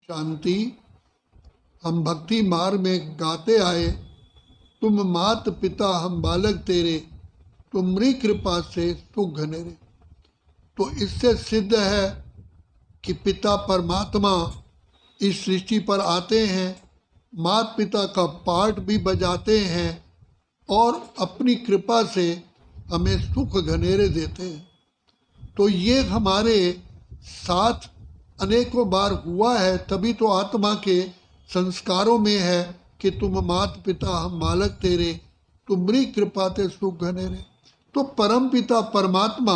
शांति। हम भक्ति मार्ग में गाते आए, तुम मात पिता हम बालक तेरे, तुम्हारी कृपा से सुख घनेरे। तो इससे सिद्ध है कि पिता परमात्मा इस सृष्टि पर आते हैं, माता पिता का पार्ट भी बजाते हैं और अपनी कृपा से हमें सुख घनेरे देते हैं। तो ये हमारे साथ अनेकों बार हुआ है, तभी तो आत्मा के संस्कारों में है कि तुम मात पिता हम बालक तेरे, तुम्हारी कृपा ते सुख घनेरे। तो परम पिता परमात्मा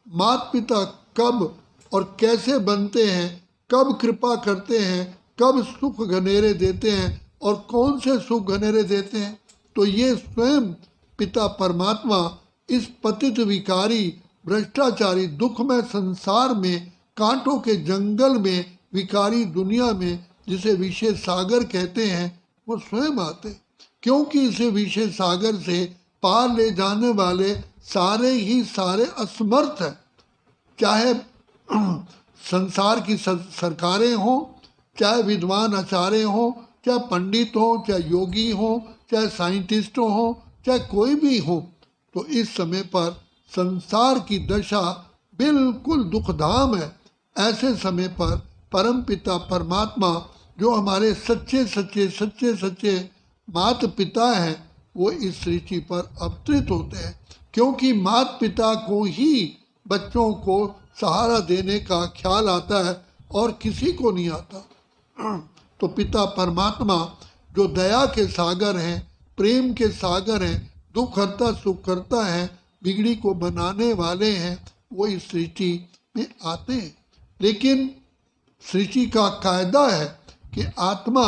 मात पिता कब और कैसे बनते हैं, कब कृपा करते हैं, कब सुख घनेरे देते हैं और कौन से सुख घनेरे देते हैं, तो ये स्वयं पिता परमात्मा इस पतित विकारी भ्रष्टाचारी दुखमय संसार में, कांटों के जंगल में, विकारी दुनिया में, जिसे विषय सागर कहते हैं, वो स्वयं आते, क्योंकि इसे विषय सागर से पार ले जाने वाले सारे ही सारे असमर्थ हैं। चाहे संसार की सरकारें हों, चाहे विद्वान आचार्य हों, चाहे पंडित हों, चाहे योगी हों, चाहे साइंटिस्ट हों, चाहे कोई भी हो, तो इस समय पर संसार की दशा बिल्कुल दुखधाम है। ऐसे समय पर परम पिता परमात्मा जो हमारे सच्चे सच्चे सच्चे सच्चे माता पिता हैं, वो इस सृष्टि पर अवतरित होते हैं, क्योंकि माता पिता को ही बच्चों को सहारा देने का ख्याल आता है और किसी को नहीं आता। तो पिता परमात्मा जो दया के सागर हैं, प्रेम के सागर हैं, दुख हरता सुख करता है, बिगड़ी को बनाने वाले हैं, वो इस सृष्टि में आते हैं। लेकिन सृष्टि का कायदा है कि आत्मा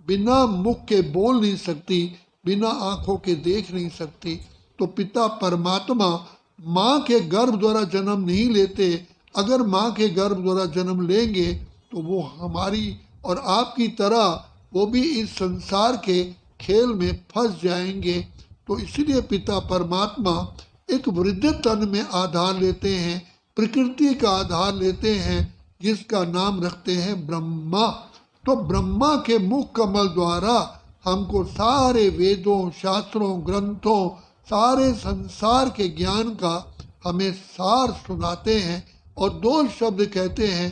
बिना मुख के बोल नहीं सकती, बिना आँखों के देख नहीं सकती। तो पिता परमात्मा माँ के गर्भ द्वारा जन्म नहीं लेते। अगर माँ के गर्भ द्वारा जन्म लेंगे तो वो हमारी और आपकी तरह वो भी इस संसार के खेल में फंस जाएंगे। तो इसलिए पिता परमात्मा एक वृद्ध तन में आधार लेते हैं, प्रकृति का आधार लेते हैं, जिसका नाम रखते हैं ब्रह्मा। तो ब्रह्मा के मुख कमल द्वारा हमको सारे वेदों, शास्त्रों, ग्रंथों, सारे संसार के ज्ञान का हमें सार सुनाते हैं और दो शब्द कहते हैं,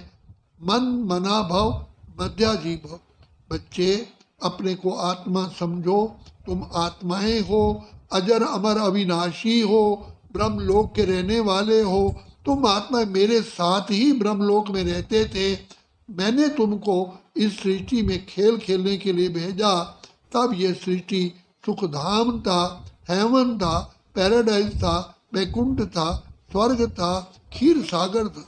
मन मना भव मध्याजी भव। बच्चे अपने को आत्मा समझो, तुम आत्माएं हो, अजर अमर अविनाशी हो, ब्रह्मलोक के रहने वाले हो। तुम आत्मा मेरे साथ ही ब्रह्मलोक में रहते थे, मैंने तुमको इस सृष्टि में खेल खेलने के लिए भेजा। तब ये सृष्टि सुखधाम था, हेवन था, पैराडाइज था, वैकुंठ था, स्वर्ग था, क्षीर सागर था।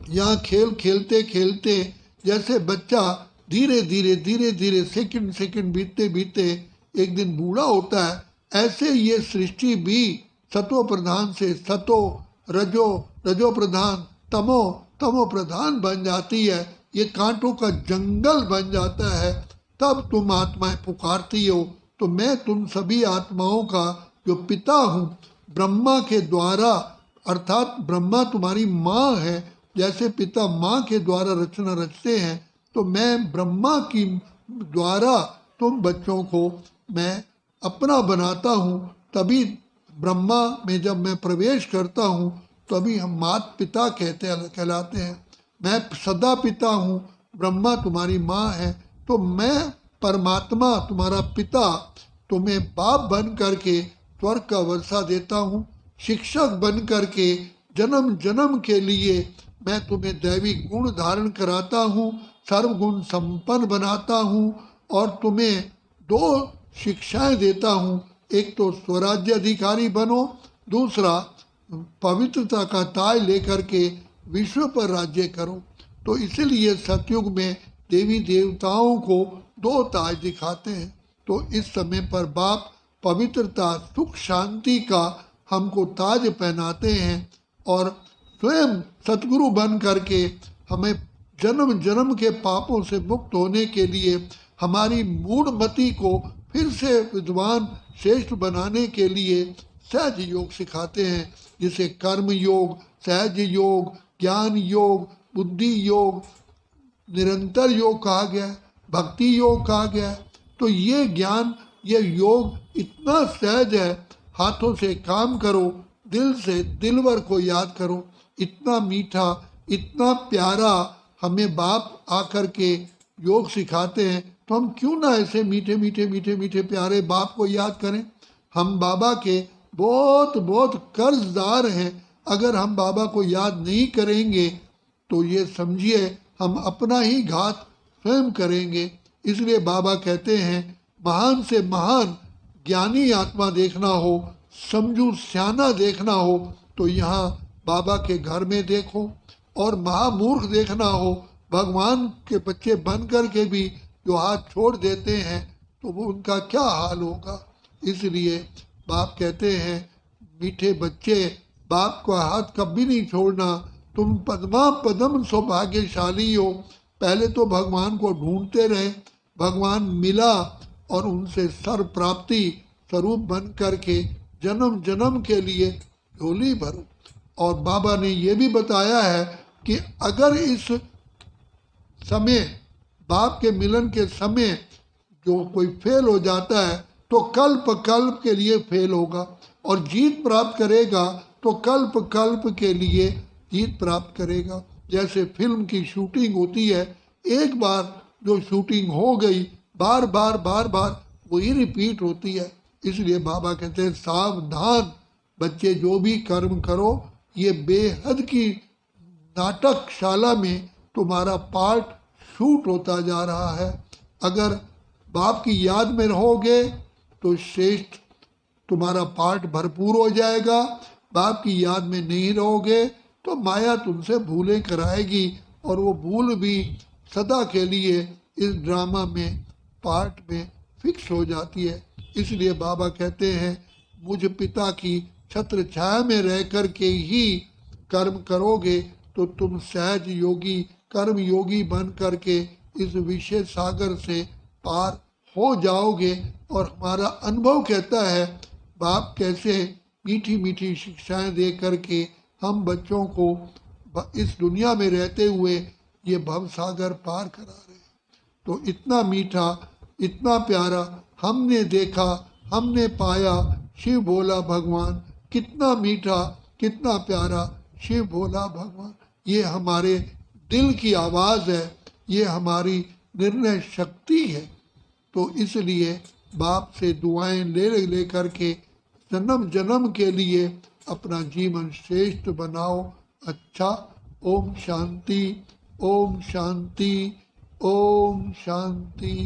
यहाँ खेल खेलते खेलते जैसे बच्चा धीरे धीरे धीरे धीरे सेकंड सेकंड बीतते बीतते एक दिन बूढ़ा होता है, ऐसे ये सृष्टि भी सतो प्रधान से सतो, रजो, रजो प्रधान, तमो, तमो प्रधान बन जाती है। ये कांटों का जंगल बन जाता है। तब तुम आत्माएं पुकारती हो। तो मैं तुम सभी आत्माओं का जो पिता हूँ, ब्रह्मा के द्वारा, अर्थात ब्रह्मा तुम्हारी माँ है। जैसे पिता माँ के द्वारा रचना रचते हैं, तो मैं ब्रह्मा की द्वारा तुम बच्चों को मैं अपना बनाता हूँ। तभी ब्रह्मा में जब मैं प्रवेश करता हूँ, तभी हम माता पिता कहलाते हैं। मैं सदा पिता हूँ, ब्रह्मा तुम्हारी माँ है। तो मैं परमात्मा तुम्हारा पिता तुम्हें बाप बन करके स्वर्ग का वर्षा देता हूँ, शिक्षक बन करके जन्म जन्म के लिए मैं तुम्हें दैवी गुण धारण कराता हूँ, सर्वगुण संपन्न बनाता हूँ और तुम्हें दो शिक्षाएं देता हूँ। एक तो स्वराज्य अधिकारी बनो, दूसरा पवित्रता का ताज लेकर के विश्व पर राज्य करो। तो इसलिए सतयुग में देवी देवताओं को दो ताज दिखाते हैं। तो इस समय पर बाप पवित्रता, सुख, शांति का हमको ताज पहनाते हैं और स्वयं सतगुरु बन करके हमें जन्म जन्म के पापों से मुक्त होने के लिए हमारी मूढ़मति को फिर से विद्वान श्रेष्ठ बनाने के लिए सहज योग सिखाते हैं, जिसे कर्म योग, सहज योग, ज्ञान योग, बुद्धि योग, निरंतर योग कहा गया है, भक्ति योग कहा गया है। तो ये ज्ञान, ये योग इतना सहज है, हाथों से काम करो, दिल से दिलवर को याद करो। इतना मीठा, इतना प्यारा हमें बाप आकर के योग सिखाते हैं, तो हम क्यों ना ऐसे मीठे मीठे मीठे मीठे प्यारे बाप को याद करें। हम बाबा के बहुत बहुत कर्जदार हैं। अगर हम बाबा को याद नहीं करेंगे तो ये समझिए हम अपना ही घात स्वयं करेंगे। इसलिए बाबा कहते हैं, महान से महान ज्ञानी आत्मा देखना हो, समझू सियाना देखना हो तो यहाँ बाबा के घर में देखो, और महामूर्ख देखना हो, भगवान के बच्चे बन कर के भी जो हाथ छोड़ देते हैं तो वो उनका क्या हाल होगा। इसलिए बाप कहते हैं, मीठे बच्चे बाप का हाथ कभी नहीं छोड़ना, तुम पद्मा पदम सौभाग्यशाली हो। पहले तो भगवान को ढूंढते रहे, भगवान मिला और उनसे सर प्राप्ति स्वरूप बन करके जन्म जन्म के लिए झोली भरो। और बाबा ने ये भी बताया है कि अगर इस समय, बाप के मिलन के समय जो कोई फेल हो जाता है तो कल्प कल्प के लिए फेल होगा, और जीत प्राप्त करेगा तो कल्प कल्प के लिए जीत प्राप्त करेगा। जैसे फिल्म की शूटिंग होती है, एक बार जो शूटिंग हो गई, बार बार बार बार वही रिपीट होती है। इसलिए बाबा कहते हैं, सावधान बच्चे, जो भी कर्म करो, ये बेहद की नाटकशाला में तुम्हारा पार्ट शूट होता जा रहा है। अगर बाप की याद में रहोगे तो श्रेष्ठ तुम्हारा पार्ट भरपूर हो जाएगा। बाप की याद में नहीं रहोगे तो माया तुमसे भूलें कराएगी, और वो भूल भी सदा के लिए इस ड्रामा में, पार्ट में फिक्स हो जाती है। इसलिए बाबा कहते हैं, मुझ पिता की छत्र छाया में रह कर के ही कर्म करोगे तो तुम सहज योगी, कर्म योगी बन करके इस विषय सागर से पार हो जाओगे। और हमारा अनुभव कहता है, बाप कैसे मीठी मीठी शिक्षाएं दे करके हम बच्चों को इस दुनिया में रहते हुए ये भव सागर पार करा रहे हैं। तो इतना मीठा, इतना प्यारा हमने देखा, हमने पाया शिव भोला भगवान। कितना मीठा, कितना प्यारा शिव भोला भगवान। ये हमारे दिल की आवाज़ है, ये हमारी निर्णय शक्ति है। तो इसलिए बाप से दुआएं ले करके जन्म जन्म के लिए अपना जीवन श्रेष्ठ बनाओ। अच्छा, ओम शांति, ओम शांति, ओम शांति।